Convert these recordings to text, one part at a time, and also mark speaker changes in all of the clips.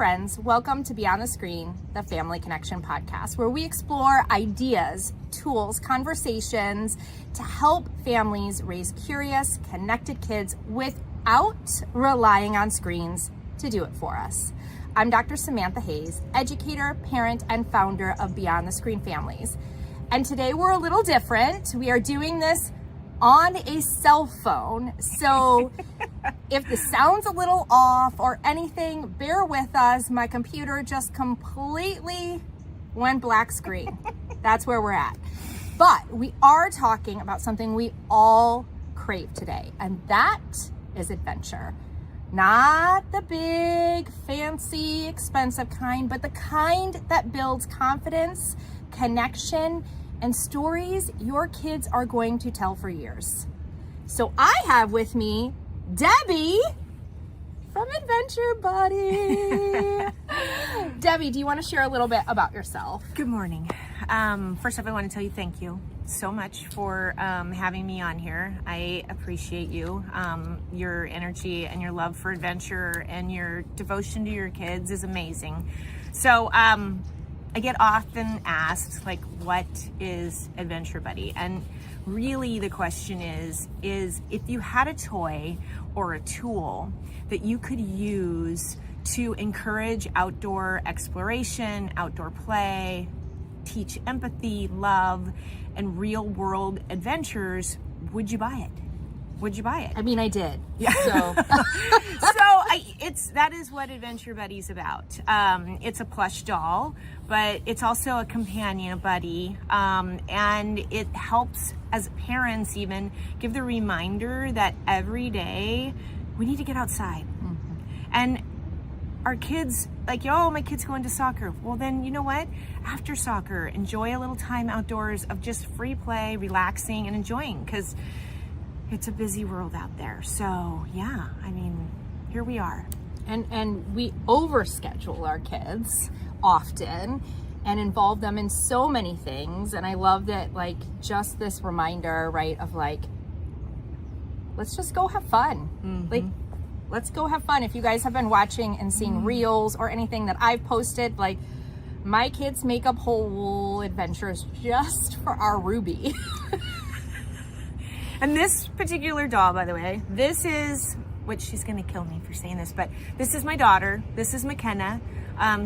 Speaker 1: friends, welcome to Beyond the Screen, the Family Connection podcast, where we explore ideas, tools, conversations to help families raise curious, connected kids without relying on screens to do it for us. I'm Dr. Samantha Hayes, educator, parent, and founder of Beyond the Screen Families. And today we're a little different. We are doing this on a cell phone. So if the sound's a little off or anything, bear with us. My computer just completely went black screen. That's where we're at. But we are talking about something we all crave today, and that is adventure. Not the big, fancy, expensive kind, but the kind that builds confidence, connection, and stories your kids are going to tell for years. So I have with me Debbie from Adventure Buddy. Debbie, do you want to share a little bit about yourself?
Speaker 2: Good morning. First off, I want to tell you thank you so much for having me on here. I appreciate you. Your energy and your love for adventure and your devotion to your kids is amazing. So I get often asked, like, what is Adventure Buddy? And really the question is if you had a toy or a tool that you could use to encourage outdoor exploration, outdoor play, teach empathy, love, and real world adventures, would you buy it? Would you buy it?
Speaker 1: I mean, I did.
Speaker 2: Yeah.
Speaker 1: So,
Speaker 2: that is what Adventure Buddy's about. It's a plush doll, but it's also a companion, a buddy, and it helps as parents even give the reminder that every day we need to get outside. Mm-hmm. And our kids, like, oh, my kid's going to soccer. Well, then, you know what? After soccer, enjoy a little time outdoors of just free play, relaxing, and enjoying, because it's a busy world out there. So yeah, I mean, here we are.
Speaker 1: And we overschedule our kids often and involve them in so many things. And I love that, like, just this reminder, right, of like, let's just go have fun. Mm-hmm. Like, let's go have fun. If you guys have been watching and seeing reels or anything that I've posted, like, my kids make up whole adventures just for our Ruby.
Speaker 2: And this particular doll, by the way, this is, which she's gonna kill me for saying this, but this is my daughter. This is McKenna.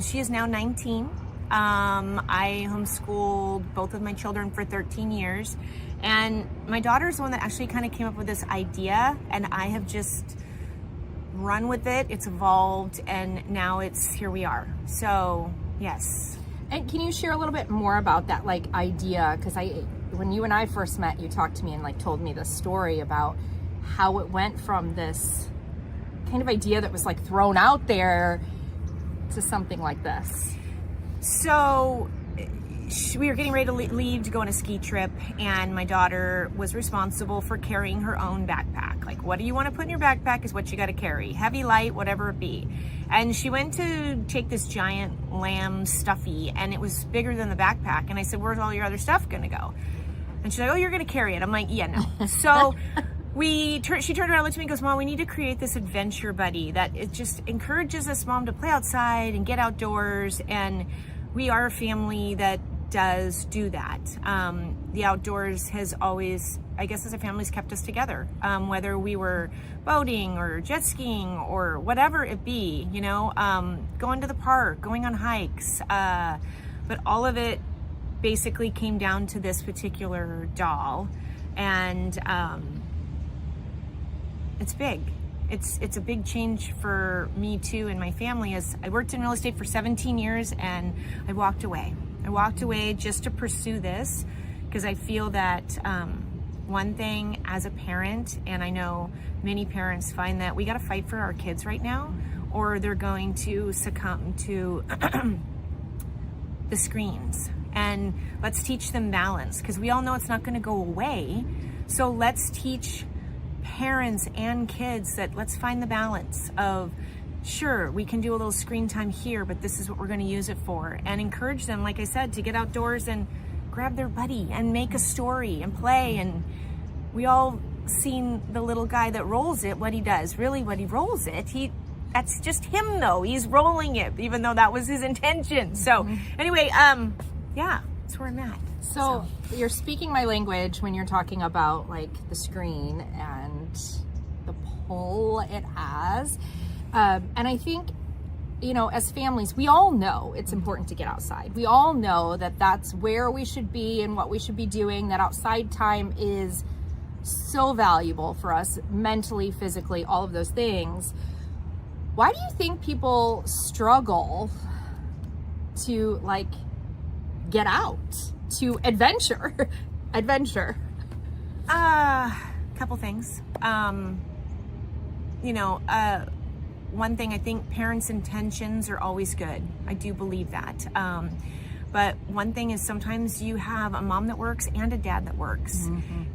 Speaker 2: She is now 19. I homeschooled both of my children for 13 years. And my daughter is the one that actually kind of came up with this idea, and I have just run with it. It's evolved, and now here we are. So, yes.
Speaker 1: And can you share a little bit more about that, like, idea? Because when you and I first met, you talked to me and, like, told me the story about how it went from this kind of idea that was, like, thrown out there to something like this.
Speaker 2: So we were getting ready to leave to go on a ski trip, and my daughter was responsible for carrying her own backpack. Like, what do you want to put in your backpack is what you got to carry. Heavy, light, whatever it be. And she went to take this giant lamb stuffy, and it was bigger than the backpack. And I said, where's all your other stuff going to go? And she's like, oh, you're going to carry it. I'm like, yeah, no. So she turned around and looked at me and goes, Mom, we need to create this Adventure Buddy that it just encourages us, Mom, to play outside and get outdoors. And we are a family that does do that. The outdoors has always, I guess, as a family, has kept us together, whether we were boating or jet skiing or whatever it be, you know, going to the park, going on hikes, but all of it basically came down to this particular doll. And it's big. It's a big change for me too and my family, as I worked in real estate for 17 years and I walked away. I walked away just to pursue this, because I feel that one thing as a parent, and I know many parents find that we got to fight for our kids right now, or they're going to succumb to the screens. And let's teach them balance, because we all know it's not going to go away. So let's teach parents and kids that let's find the balance of, sure, we can do a little screen time here, but this is what we're going to use it for. And encourage them, like I said, to get outdoors and grab their buddy and make a story and play. And we all seen the little guy that rolls it, what he does. Really, what he rolls it, that's just him though. He's rolling it, even though that was his intention. So anyway, yeah, that's where I'm at.
Speaker 1: So you're speaking my language when you're talking about like the screen and the pull it has. And I think, as families, we all know it's important to get outside. We all know that that's where we should be and what we should be doing, that outside time is so valuable for us mentally, physically, all of those things. Why do you think people struggle to like get out, to adventure?
Speaker 2: Couple things. One thing, I think parents' intentions are always good. I do believe that. But one thing is sometimes you have a mom that works and a dad that works.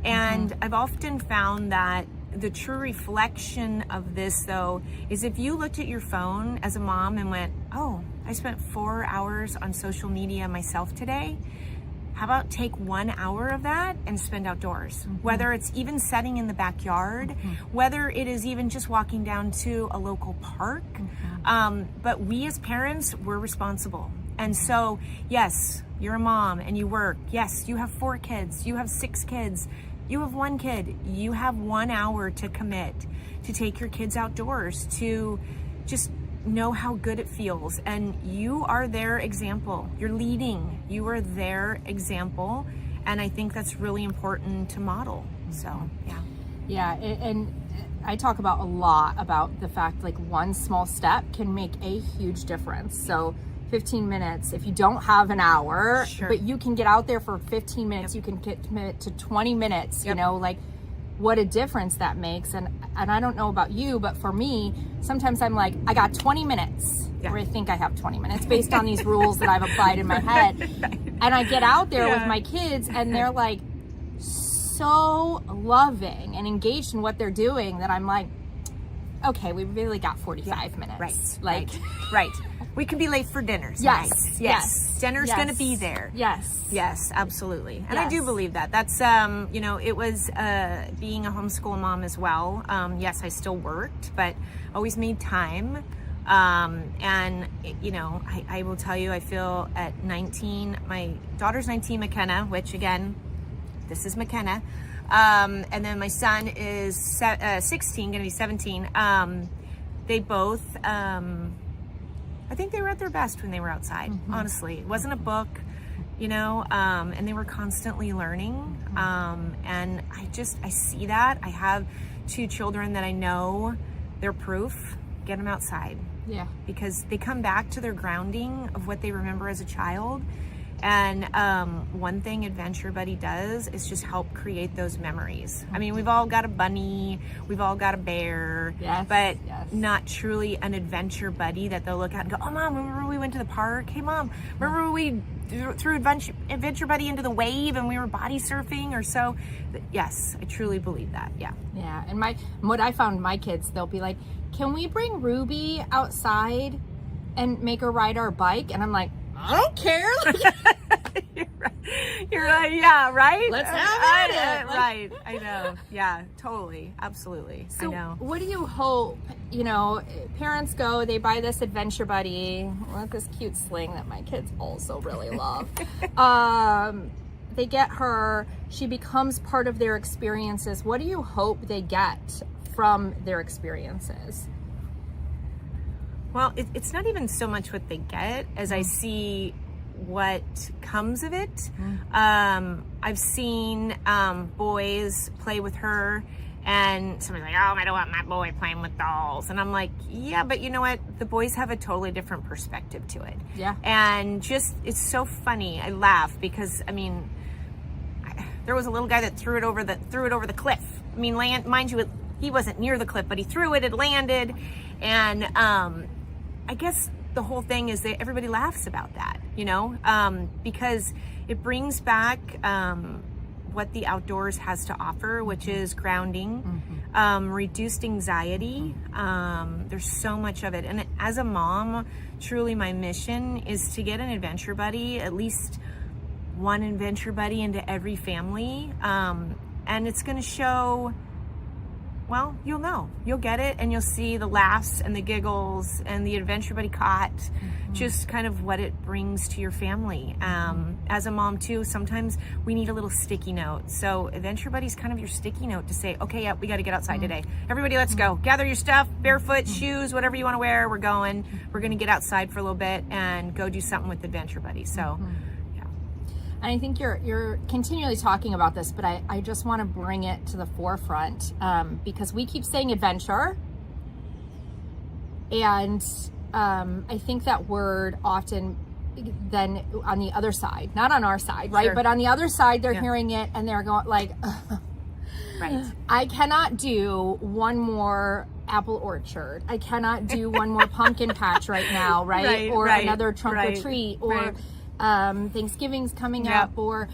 Speaker 2: And I've often found that the true reflection of this, though, is if you looked at your phone as a mom and went, oh, I spent 4 hours on social media myself today. How about take 1 hour of that and spend outdoors? Whether it's even setting in the backyard, whether it is even just walking down to a local park. But we as parents, we're responsible. And so, yes, you're a mom and you work. Yes, you have 4 kids. You have 6 kids. You have 1 kid. You have 1 hour to commit to take your kids outdoors, to just know how good it feels. And you are their example. You're leading. You are their example. And I think that's really important to model. So, yeah.
Speaker 1: Yeah, and I talk about a lot about the fact like one small step can make a huge difference. So 15 minutes, if you don't have an hour, but you can get out there for 15 minutes, you can commit to 20 minutes, like what a difference that makes. And I don't know about you, but for me, sometimes I'm like, I got 20 minutes, or I think I have 20 minutes based on these rules that I've applied in my head. And I get out there with my kids and they're like so loving and engaged in what they're doing that I'm like, okay, we really got 45 minutes.
Speaker 2: Right. We could be late for dinner. Yes. Dinner's going to be there. Yes, absolutely. And I do believe that. That's, it was being a homeschool mom as well. Yes, I still worked, but always made time. I will tell you, I feel at 19, my daughter's 19, McKenna, which again, this is McKenna. And then my son is 16, going to be 17. They both, I think they were at their best when they were outside, honestly. It wasn't a book, and they were constantly learning. And I see that. I have 2 children that I know they're proof. Get them outside. Yeah. Because they come back to their grounding of what they remember as a child. And one thing Adventure Buddy does is just help create those memories. I mean, we've all got a bunny, we've all got a bear, but not truly an adventure buddy that they'll look at and go, oh, Mom, remember we went to the park? Hey, Mom, remember we threw Adventure Buddy into the wave and we were body surfing or so? Yes, I truly believe that, yeah.
Speaker 1: Yeah, and what I found my kids, they'll be like, can we bring Ruby outside and make her ride our bike? And I'm like, I don't care.
Speaker 2: You're right. Yeah, right?
Speaker 1: Let's have at it.
Speaker 2: Right. I know. Yeah, totally. Absolutely.
Speaker 1: So
Speaker 2: I know.
Speaker 1: What do you hope, parents go, they buy this Adventure Buddy, this cute sling that my kids also really love. They get her, she becomes part of their experiences. What do you hope they get from their experiences?
Speaker 2: Well, it's not even so much what they get as I see what comes of it. I've seen boys play with her and somebody's like, oh, I don't want my boy playing with dolls. And I'm like, yeah, but you know what? The boys have a totally different perspective to it. Yeah. And just, it's so funny. I laugh because, there was a little guy that threw it over the cliff. Mind you, he wasn't near the cliff, but he threw it, it landed. And I guess the whole thing is that everybody laughs about that, because it brings back what the outdoors has to offer, which is grounding, reduced anxiety. There's so much of it. And as a mom, truly my mission is to get an adventure buddy, at least one adventure buddy into every family. And it's going to show well, you'll know. You'll get it, and you'll see the laughs and the giggles and the Adventure Buddy caught, just kind of what it brings to your family. As a mom too, sometimes we need a little sticky note. So Adventure Buddy's kind of your sticky note to say, okay, yeah, we got to get outside today. Everybody, let's go. Gather your stuff, barefoot, shoes, whatever you want to wear. We're going. We're going to get outside for a little bit and go do something with Adventure Buddy. So, yeah.
Speaker 1: And I think you're continually talking about this, but I just want to bring it to the forefront because we keep saying adventure, and I think that word often then on the other side, not on our side, right?
Speaker 2: Sure.
Speaker 1: But on the other side, they're hearing it and they're going like,
Speaker 2: Right.
Speaker 1: I cannot do one more apple orchard. I cannot do one more pumpkin patch right now, right? Or another trunk or treat, or Thanksgiving's coming up, or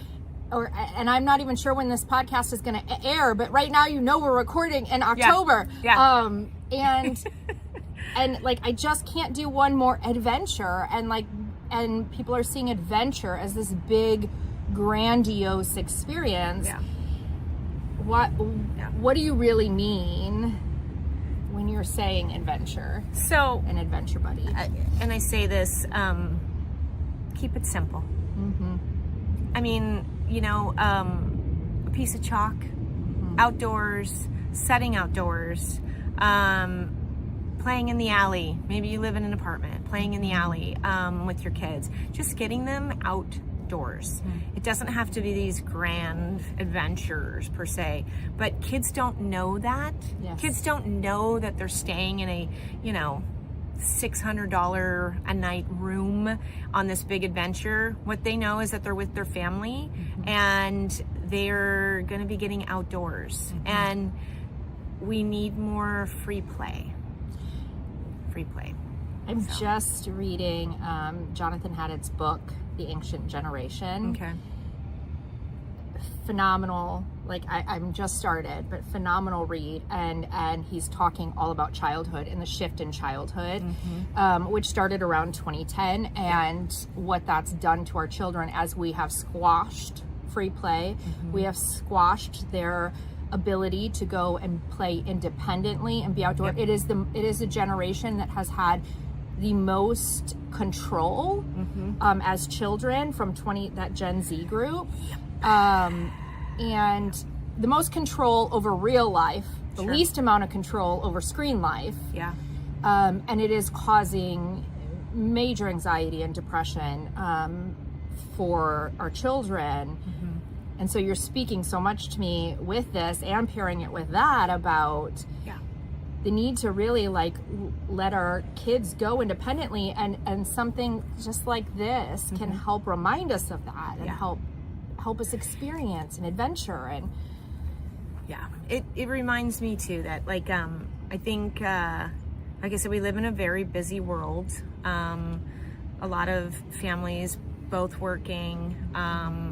Speaker 1: and I'm not even sure when this podcast is going to air, but right now, we're recording in October. And and like, I just can't do one more adventure. And people are seeing adventure as this big, grandiose experience. What do you really mean when you're saying adventure?
Speaker 2: So
Speaker 1: an Adventure Buddy.
Speaker 2: And I say this, keep it simple. I mean, a piece of chalk, outdoors, setting outdoors, playing in the alley. Maybe you live in an apartment, playing in the alley with your kids. Just getting them outdoors. It doesn't have to be these grand adventures per se, but kids don't know that.
Speaker 1: Yes.
Speaker 2: Kids don't know that they're staying in a, $600 a night room on this big adventure. What they know is that they're with their family and they're going to be getting outdoors. And we need more free play.
Speaker 1: I'm just reading Jonathan Haddad's book, The Ancient Generation.
Speaker 2: Okay.
Speaker 1: Phenomenal. Like, I'm just started, but phenomenal read. And he's talking all about childhood and the shift in childhood, which started around 2010, and what that's done to our children as we have squashed free play. We have squashed their ability to go and play independently and be outdoor. It is a generation that has had the most control as children from that Gen Z group, and the most control over real life, the least amount of control over screen life. And it is causing major anxiety and depression for our children. And so you're speaking so much to me with this and pairing it with that about the need to really let our kids go independently, and something just like this can help remind us of that and help us experience an adventure. And
Speaker 2: it reminds me too that I think like I said, we live in a very busy world. A lot of families both working,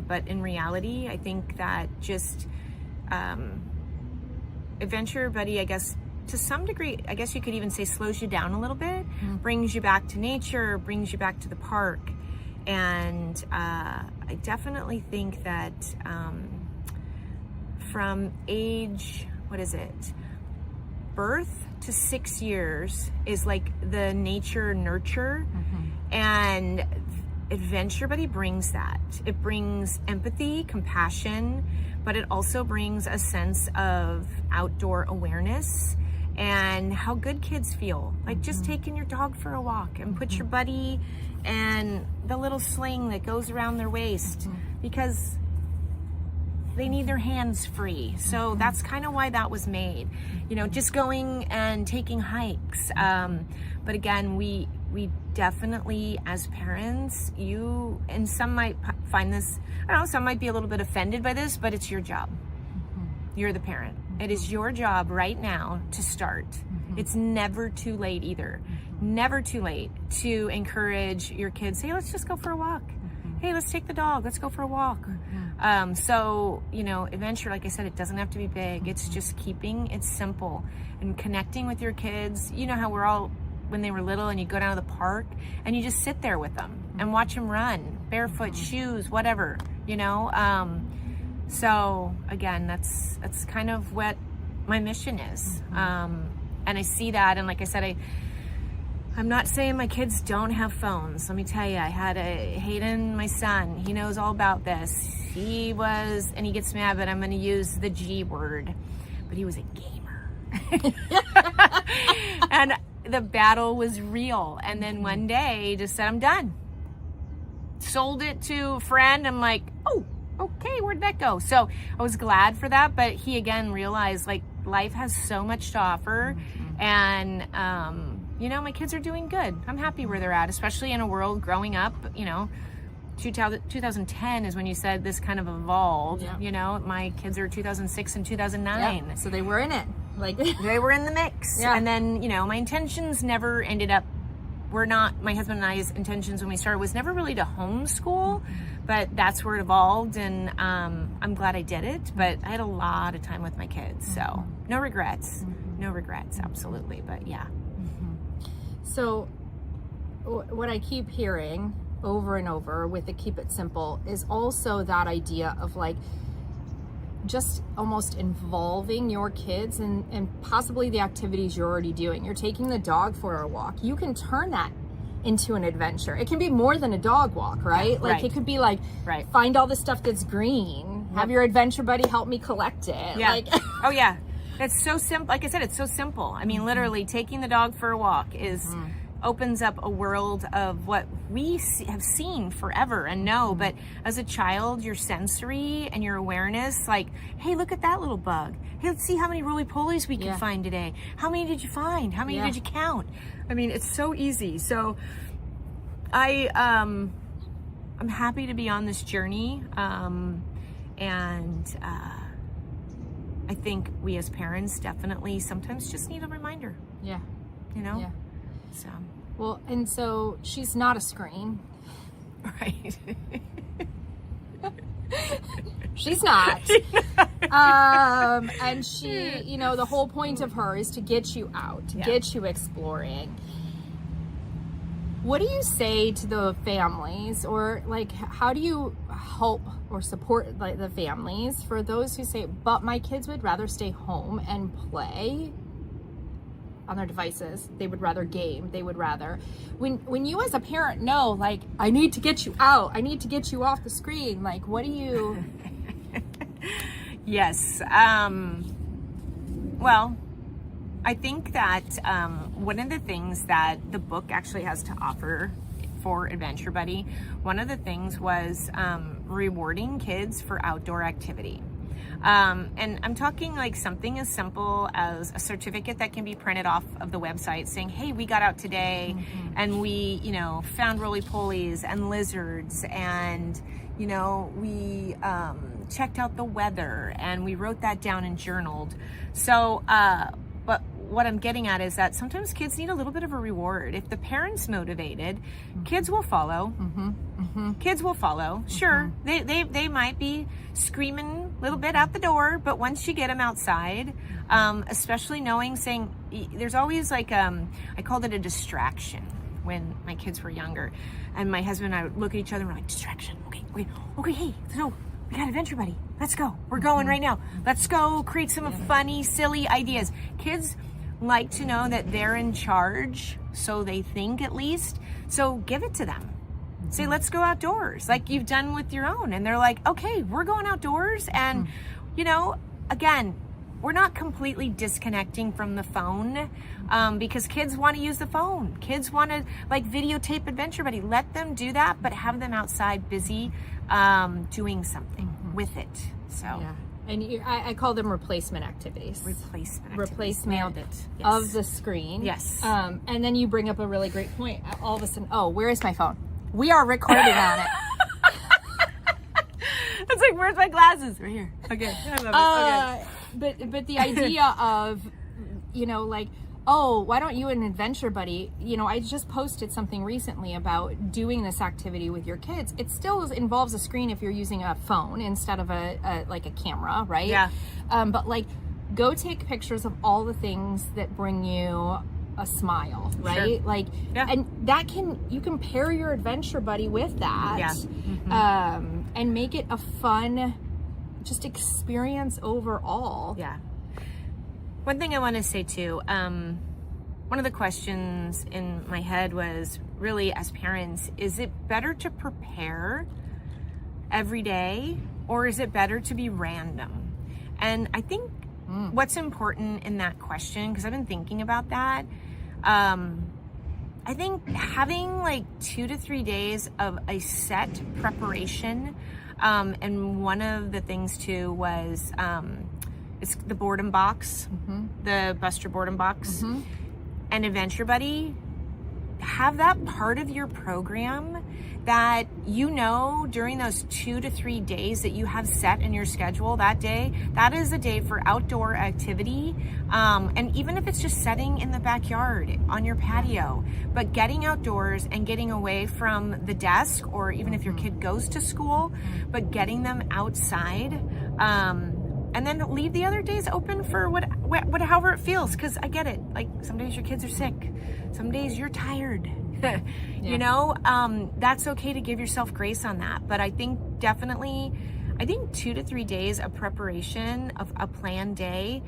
Speaker 2: but in reality, I think that just Adventure Buddy, I guess, to some degree, I guess you could even say slows you down a little bit, brings you back to nature, brings you back to the park. And I definitely think that from age, birth to 6 years is like the nature nurture. And Adventure Buddy brings that. It brings empathy, compassion, but it also brings a sense of outdoor awareness and how good kids feel. Like just taking your dog for a walk and put your buddy and the little sling that goes around their waist, because they need their hands free. So that's kind of why that was made. Just going and taking hikes. But again, we definitely, as parents, and some might find this, some might be a little bit offended by this, but it's your job. You're the parent. It is your job right now to start. It's never too late either. Never too late to encourage your kids. Hey, let's just go for a walk. Hey, let's take the dog. Let's go for a walk. So, adventure, like I said, it doesn't have to be big. It's just keeping it simple and connecting with your kids. You know how we're all, when they were little, and you go down to the park and you just sit there with them and watch them run, barefoot, shoes, whatever, So again, that's kind of what my mission is. And I see that, and like I said, I'm not saying my kids don't have phones. Let me tell you, I had Hayden, my son, he knows all about this. He gets mad that I'm going to use the G word, but he was a gamer. And the battle was real. And then one day he just said, I'm done. Sold it to a friend. I'm like, oh, okay, where'd that go? So I was glad for that, but he again realized like life has so much to offer. And, my kids are doing good. I'm happy where they're at, especially in a world growing up, 2010 is when you said this kind of evolved. Yeah. My kids are 2006 and 2009.
Speaker 1: Yeah. So they were in it. Like
Speaker 2: they were in the mix.
Speaker 1: Yeah.
Speaker 2: And then, my intentions never ended up, my husband and I's intentions when we started was never really to homeschool, but that's where it evolved. And I'm glad I did it, but I had a lot of time with my kids. So no regrets. No regrets, absolutely. But yeah.
Speaker 1: So what I keep hearing over and over with the Keep It Simple is also that idea of like just almost involving your kids and possibly the activities you're already doing. You're taking the dog for a walk. You can turn that into an adventure. It can be more than a dog walk, right? Like it could be like find all the stuff that's green, have your adventure buddy help me collect it.
Speaker 2: Yeah.
Speaker 1: Like
Speaker 2: oh yeah. It's so simple. Like I said, it's so simple. I mean, literally taking the dog for a walk opens up a world of what we have seen forever and know. But as a child, your sensory and your awareness, like, hey, look at that little bug. Hey, let's see how many roly-polies we can find today. How many did you find? How many did you count? I mean, it's so easy. So I'm happy to be on this journey. I think we as parents definitely sometimes just need a reminder.
Speaker 1: Yeah.
Speaker 2: Yeah. So.
Speaker 1: Well, and so she's not a screen.
Speaker 2: Right.
Speaker 1: She's not. And she, the whole point of her is to get you out, to get you exploring. What do you say to the families, or like, how do you help or support like the families for those who say, but my kids would rather stay home and play on their devices. They would rather game. They would rather, when you as a parent know, like, I need to get you out. I need to get you off the screen. Like, what do you?
Speaker 2: Yes. Well, I think that one of the things that the book actually has to offer for Adventure Buddy, one of the things was rewarding kids for outdoor activity. And I'm talking like something as simple as a certificate that can be printed off of the website saying, hey, we got out today and we, found roly-polies and lizards and, we checked out the weather and we wrote that down and journaled. So, but what I'm getting at is that sometimes kids need a little bit of a reward. If the parent's motivated, kids will follow. Kids will follow. Sure, they might be screaming a little bit out the door, but once you get them outside, especially saying, there's always like, I called it a distraction when my kids were younger. And my husband and I would look at each other and we're like, distraction. Okay, hey, so we got Adventure Buddy. Let's go. We're going right now. Let's go create some funny, silly ideas. Kids like to know that they're in charge, so they think at least. So give it to them. Say, let's go outdoors, like you've done with your own. And they're like, okay, we're going outdoors. And, again, we're not completely disconnecting from the phone because kids want to use the phone. Kids want to like videotape Adventure Buddy. Let them do that, but have them outside busy doing something with it. So.
Speaker 1: Yeah. And I call them replacement activities. Replacement
Speaker 2: Nailed it. Yes.
Speaker 1: Of the screen.
Speaker 2: Yes.
Speaker 1: And then you bring up a really great point. All of a sudden, where is my phone? We are recording on it.
Speaker 2: It's like, where's my glasses? Right here. Okay. I love it. Okay.
Speaker 1: But the idea of, why don't you and Adventure Buddy, I just posted something recently about doing this activity with your kids. It still involves a screen if you're using a phone instead of a camera, right?
Speaker 2: Yeah.
Speaker 1: But like, go take pictures of all the things that bring you a smile, right?
Speaker 2: Sure.
Speaker 1: Like, and you can pair your Adventure Buddy with that.
Speaker 2: Yeah.
Speaker 1: And make it a fun, just experience overall.
Speaker 2: Yeah. One thing I want to say too, one of the questions in my head was really, as parents, is it better to prepare every day or is it better to be random? And I think what's important in that question, because I've been thinking about that, I think having like 2 to 3 days of a set preparation, and one of the things too was it's the boredom box, the Buster boredom box, and Adventure Buddy. Have that part of your program that during those 2 to 3 days that you have set in your schedule that day, that is a day for outdoor activity. And even if it's just setting in the backyard on your patio, but getting outdoors and getting away from the desk, or even if your kid goes to school, but getting them outside, and then leave the other days open for however it feels. Because I get it. Like, some days your kids are sick. Some days you're tired. That's okay to give yourself grace on that. But I think 2 to 3 days of preparation of a planned day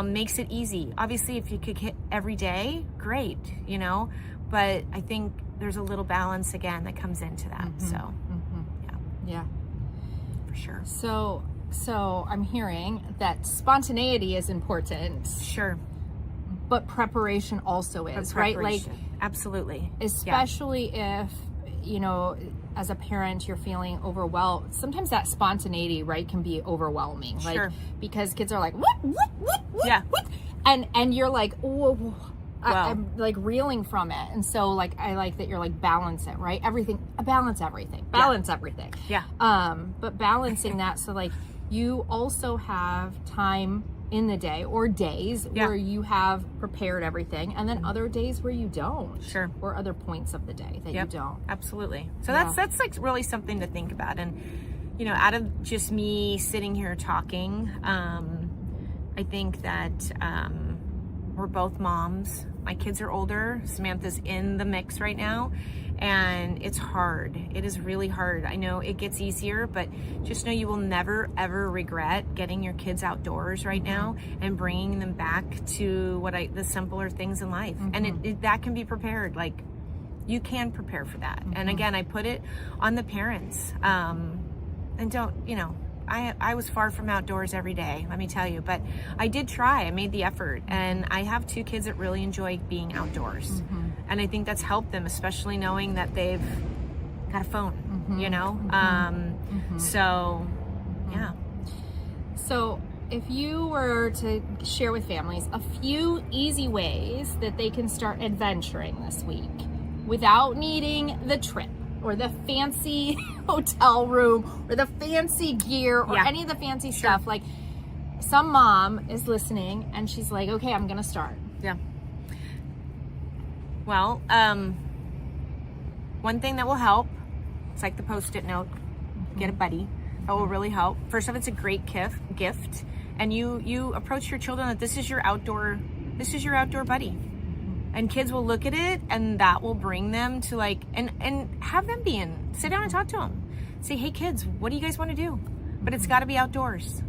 Speaker 2: makes it easy. Obviously, if you could hit every day, great, But I think there's a little balance, again, that comes into that. So,
Speaker 1: Yeah.
Speaker 2: For sure.
Speaker 1: So I'm hearing that spontaneity is important.
Speaker 2: Sure.
Speaker 1: But preparation also is, right? Like,
Speaker 2: absolutely.
Speaker 1: Especially if, as a parent, you're feeling overwhelmed. Sometimes that spontaneity, right, can be overwhelming. Like,
Speaker 2: sure.
Speaker 1: Because kids are like, what?
Speaker 2: Yeah.
Speaker 1: And you're like, whoa. I'm like reeling from it. And so like, I like that you're like, balance it, right? Balance everything.
Speaker 2: Yeah.
Speaker 1: But balancing that. So like, you also have time in the day or days where you have prepared everything, and then other days where you don't. Sure. Or other points of the day that you don't.
Speaker 2: Absolutely. So that's like really something to think about. And, out of just me sitting here talking, I think that we're both moms. My kids are older. Samantha's in the mix right now. And it's hard. It is really hard. I know it gets easier, but just know you will never, ever regret getting your kids outdoors right now and bringing them back to the simpler things in life. And that can be prepared. Like, you can prepare for that. And again, I put it on the parents. And don't, I was far from outdoors every day, let me tell you, but I did try. I made the effort, and I have 2 kids that really enjoy being outdoors. And I think that's helped them, especially knowing that they've got a phone, So, yeah.
Speaker 1: So if you were to share with families a few easy ways that they can start adventuring this week without needing the trip or the fancy hotel room or the fancy gear or any of the fancy stuff, like, some mom is listening and she's like, okay, I'm gonna start.
Speaker 2: Yeah. Well, one thing that will help, it's like the Post-it note, get a buddy. That will really help. First off, it's a great gift. And you approach your children that this is your outdoor buddy. And kids will look at it, and that will bring them to like, and have them sit down and talk to them. Say, hey kids, what do you guys want to do? But it's got to be outdoors.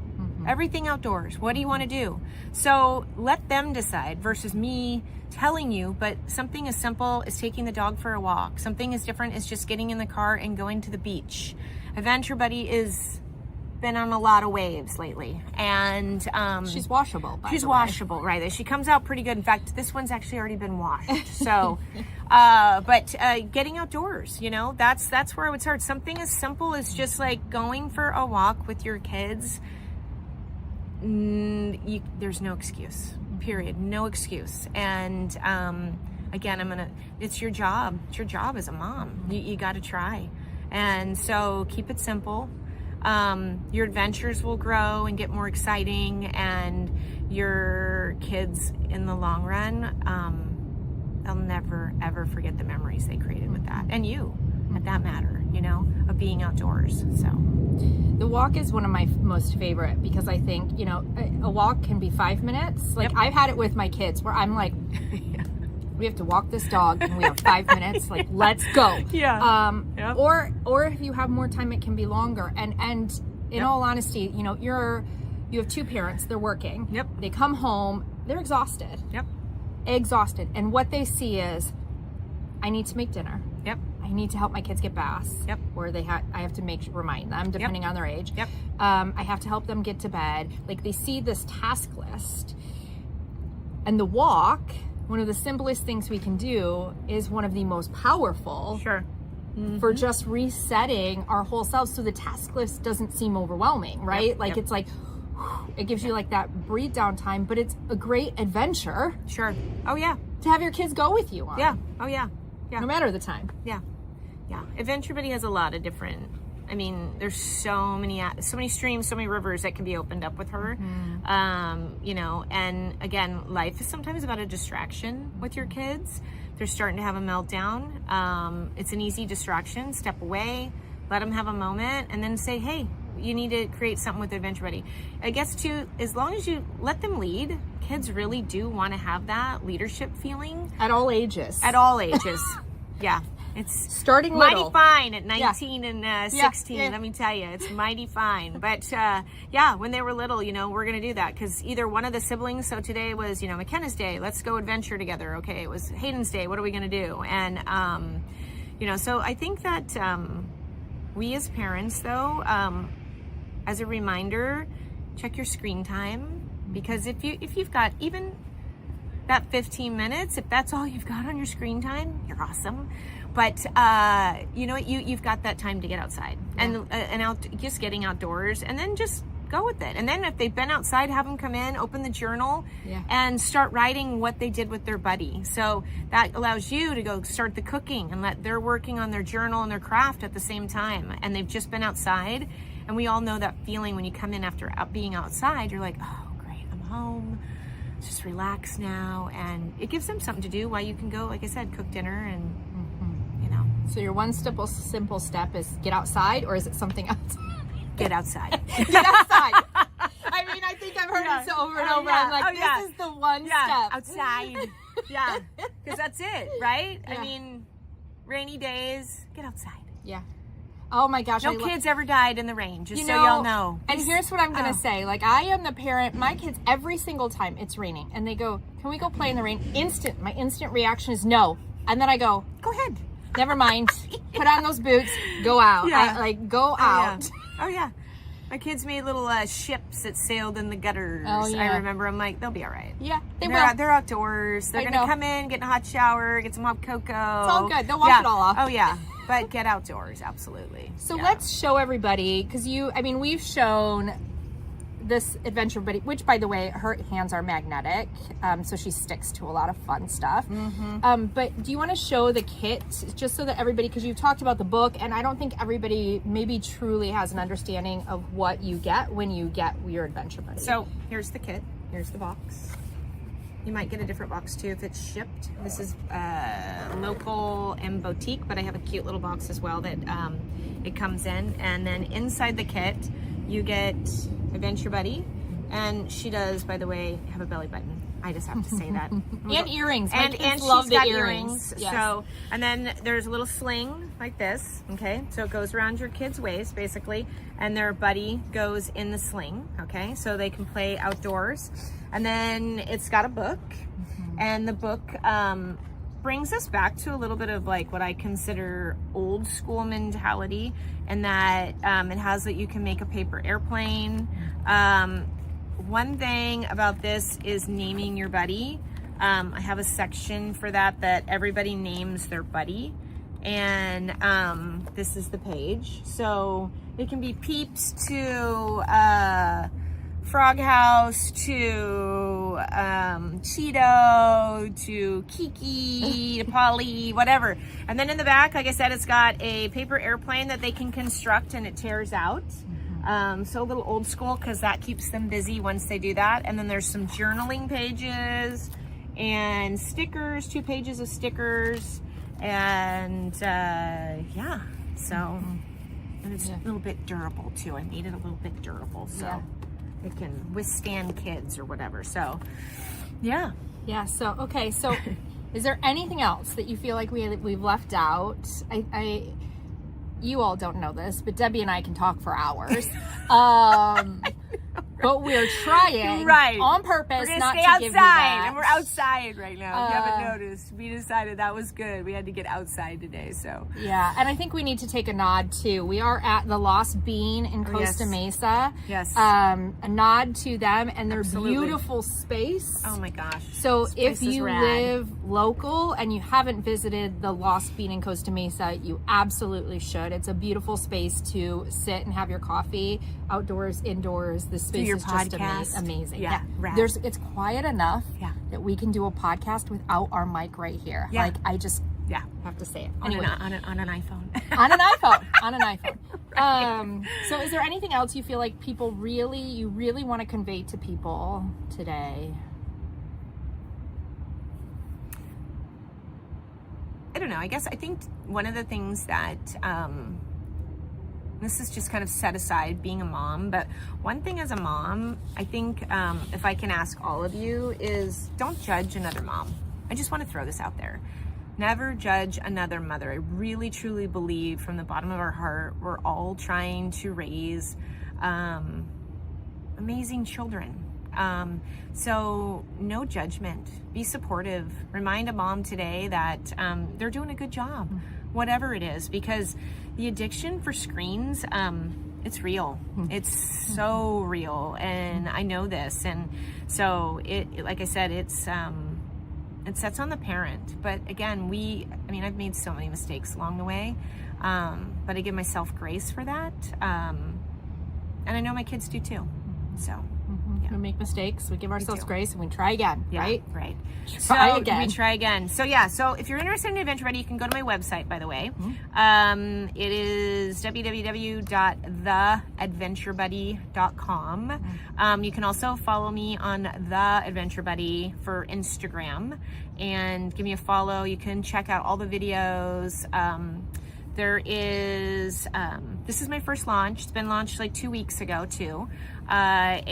Speaker 2: Everything outdoors. What do you want to do? So let them decide versus me telling you, but something as simple as taking the dog for a walk. Something as different as just getting in the car and going to the beach. Adventure Buddy is been on a lot of waves lately, and
Speaker 1: she's washable.
Speaker 2: She's washable, right? She comes out pretty good. In fact, this one's actually already been washed. So, but getting outdoors, that's where I would start. Something as simple as just like going for a walk with your kids. There's no excuse. Period. No excuse. And again, it's your job. It's your job as a mom. You got to try. And so keep it simple. Your adventures will grow and get more exciting, and your kids in the long run, they'll never ever forget the memories they created with that, and you, at that matter, of being outdoors. So
Speaker 1: the walk is one of my most favorite, because I think, a walk can be 5 minutes. Like, I've had it with my kids where I'm like, we have to walk this dog and we have 5 minutes, like, let's go. Or if you have more time, it can be longer. And in all honesty, you have 2 parents, they're working. They come home, they're exhausted.
Speaker 2: Yep.
Speaker 1: Exhausted. And what they see is, I need to make dinner.
Speaker 2: Yep.
Speaker 1: I need to help my kids get baths.
Speaker 2: Yep.
Speaker 1: Or I have to remind them, depending on their age.
Speaker 2: Yep.
Speaker 1: I have to help them get to bed. Like, they see this task list. And the walk, one of the simplest things we can do, is one of the most powerful.
Speaker 2: Sure.
Speaker 1: For just resetting our whole selves, so the task list doesn't seem overwhelming, right?
Speaker 2: Yep.
Speaker 1: Like,
Speaker 2: Yep.
Speaker 1: it's like, it gives you like that breathe down time, but it's a great adventure.
Speaker 2: Sure. Oh yeah.
Speaker 1: To have your kids go with you on.
Speaker 2: Yeah. Oh yeah. Yeah.
Speaker 1: No matter the time.
Speaker 2: Yeah. Yeah. Adventure Buddy has a lot of different, I mean, there's so many streams, so many rivers that can be opened up with her. You know, and again, life is sometimes about a distraction with your kids. They're starting to have a meltdown. It's an easy distraction. Step away, let them have a moment, and then say, hey, you need to create something with Adventure Buddy. I guess too, as long as you let them lead, kids really do want to have that leadership feeling.
Speaker 1: At all ages.
Speaker 2: At all ages. Yeah. It's
Speaker 1: starting
Speaker 2: mighty
Speaker 1: little.
Speaker 2: fine at 19 and 16.
Speaker 1: Yeah.
Speaker 2: Let me tell you, it's mighty fine. But yeah, when they were little, you know, we're going to do that because either one of the siblings. So today was, you know, McKenna's day. Let's go adventure together. Okay, it was Hayden's day. What are we going to do? And you know, so I think that we as parents, though, as a reminder, check your screen time, because if you've got even that 15 minutes, if that's all you've got on your screen time, you're awesome. But you know, you've got that time to get outside and just getting outdoors, and then just go with it. And then if they've been outside, have them come in, open the journal, and start writing what they did with their buddy. So that allows you to go start the cooking and they're working on their journal and their craft at the same time, and they've just been outside. And we all know that feeling when you come in after being outside, you're like, oh great, I'm home, just relax now. And it gives them something to do while you can go, like I said, cook dinner and you know.
Speaker 1: So your one simple step is get outside, or is it something else?
Speaker 2: Get outside.
Speaker 1: Get outside. I mean, I think I've heard it so over and over. I'm like, this is the one step.
Speaker 2: Outside. Yeah, because that's it, right? I mean, rainy days, get outside.
Speaker 1: Yeah. Oh my gosh.
Speaker 2: No kids ever died in the rain, just so y'all know.
Speaker 1: And here's what I'm going to say. Like, I am the parent, my kids, every single time it's raining and they go, can we go play in the rain? My instant reaction is no. And then I go
Speaker 2: ahead.
Speaker 1: Never mind. Put on those boots, go out.
Speaker 2: Yeah.
Speaker 1: Go out.
Speaker 2: Oh yeah. My kids made little ships that sailed in the gutters.
Speaker 1: Oh, yeah.
Speaker 2: I remember. I'm like, they'll be all right.
Speaker 1: Yeah, they will.
Speaker 2: They're outdoors. They're going to come in, get in a hot shower, get some hot cocoa. It's
Speaker 1: all good. They'll wash it all off.
Speaker 2: Oh, yeah. But get outdoors, absolutely.
Speaker 1: So let's show everybody, because we've shown this Adventure Buddy, which, by the way, her hands are magnetic, so she sticks to a lot of fun stuff. But do you want to show the kit, just so that everybody, because you've talked about the book, and I don't think everybody maybe truly has an understanding of what you get when you get your Adventure Buddy.
Speaker 2: So here's the kit. Here's the box. You might get a different box too if it's shipped. This is local and boutique, but I have a cute little box as well that it comes in. And then inside the kit, you get Adventure Buddy. And she does, by the way, have a belly button. I just have to say that.
Speaker 1: And earrings.
Speaker 2: And
Speaker 1: she's
Speaker 2: love the
Speaker 1: got
Speaker 2: earrings.
Speaker 1: Yes.
Speaker 2: So, and then there's a little sling like this, okay? So it goes around your kid's waist, basically, and their buddy goes in the sling, okay? So they can play outdoors. And then it's got a book, and the book brings us back to a little bit of like what I consider old school mentality, and that it has that you can make a paper airplane. One thing about this is naming your buddy. I have a section for that everybody names their buddy, and this is the page. So it can be Peeps to Frog House to Cheeto to Kiki to Polly, whatever. And then in the back, like I said, it's got a paper airplane that they can construct and it tears out. So a little old school, because that keeps them busy once they do that. And then there's some journaling pages and stickers, 2 pages of stickers, and yeah, so and it's a little bit durable too. I made it a little bit durable so it can withstand kids or whatever. So yeah.
Speaker 1: So okay, so is there anything else that you feel like we've left out? You all don't know this, but Debbie and I can talk for hours. but we're trying
Speaker 2: Right.
Speaker 1: on purpose
Speaker 2: We're gonna
Speaker 1: not
Speaker 2: stay
Speaker 1: to
Speaker 2: outside,
Speaker 1: give you that.
Speaker 2: and we're outside right now. If you haven't noticed, we decided that was good. We had to get outside today, so.
Speaker 1: Yeah, and I think we need to take a nod too. We are at the Lost Bean in Costa Mesa.
Speaker 2: Yes.
Speaker 1: A nod to them and their
Speaker 2: Absolutely.
Speaker 1: beautiful space.
Speaker 2: Oh my gosh.
Speaker 1: So
Speaker 2: This place
Speaker 1: if
Speaker 2: is
Speaker 1: you
Speaker 2: rad.
Speaker 1: live local and you haven't visited the Lost Bean in Costa Mesa, you absolutely should. It's a beautiful space to sit and have your coffee, outdoors, indoors. The space
Speaker 2: your
Speaker 1: is just
Speaker 2: podcast.
Speaker 1: amazing.
Speaker 2: Yeah, rad.
Speaker 1: It's quiet enough
Speaker 2: Yeah.
Speaker 1: that we can do a podcast without our mic right here.
Speaker 2: Yeah.
Speaker 1: Like I just
Speaker 2: Yeah.
Speaker 1: have to say it.
Speaker 2: On,
Speaker 1: Anyway,
Speaker 2: on an iPhone.
Speaker 1: on an iPhone. On an iPhone. So is there anything else you feel like you really want to convey to people today?
Speaker 2: I don't know. I think one of the things that this is just kind of set aside being a mom, but one thing as a mom, I think if I can ask all of you is don't judge another mom. I just want to throw this out there. Never judge another mother. I really truly believe from the bottom of our heart we're all trying to raise amazing children. So no judgment. Be supportive. Remind a mom today that they're doing a good job, whatever it is, because the addiction for screens, it's real. It's so real, and I know this. And so it like I said, it sets on the parent. But again, I've made so many mistakes along the way, but I give myself grace for that. And I know my kids do too. So.
Speaker 1: We make mistakes, we give ourselves grace, and we try again, right?
Speaker 2: Right.
Speaker 1: Try again.
Speaker 2: We try again. So so if you're interested in Adventure Buddy, you can go to my website, by the way. It is www.theadventurebuddy.com. You can also follow me on The Adventure Buddy for Instagram and give me a follow. You can check out all the videos. There is, this is my first launch. It's been launched like 2 weeks ago too. Right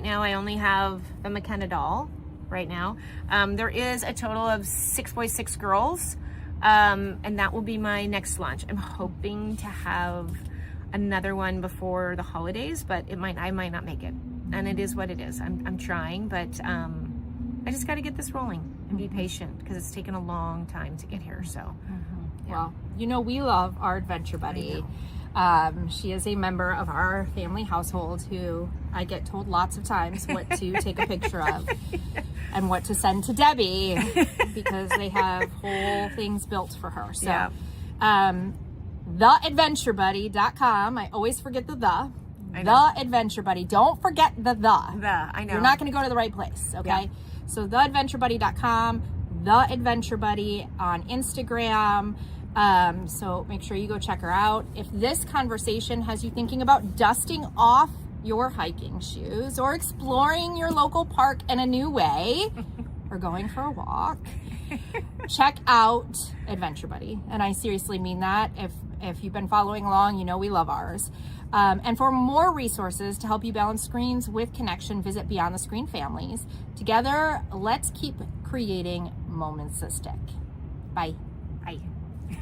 Speaker 2: now I only have the McKenna doll right now. There is a total of 6 boys, 6 girls. And that will be my next launch. I'm hoping to have another one before the holidays, but I might not make it. And it is what it is. I'm trying, but I just got to get this rolling and be patient because it's taken a long time to get here. So.
Speaker 1: Well, we love our Adventure Buddy. She is a member of our family household who I get told lots of times what to take a picture of and what to send to Debbie because they have whole things built for her. So, theadventurebuddy.com. I always forget the. The Adventure Buddy. Don't forget the.
Speaker 2: I know.
Speaker 1: You're not going to go to the right place, okay? Yeah. So, theadventurebuddy.com. The Adventure Buddy on Instagram. So make sure you go check her out. If this conversation has you thinking about dusting off your hiking shoes or exploring your local park in a new way or going for a walk, check out Adventure Buddy. And I seriously mean that. If you've been following along, we love ours. And for more resources to help you balance screens with connection, visit Beyond the Screen Families. Together, let's keep creating moments that stick. Bye.
Speaker 2: Bye.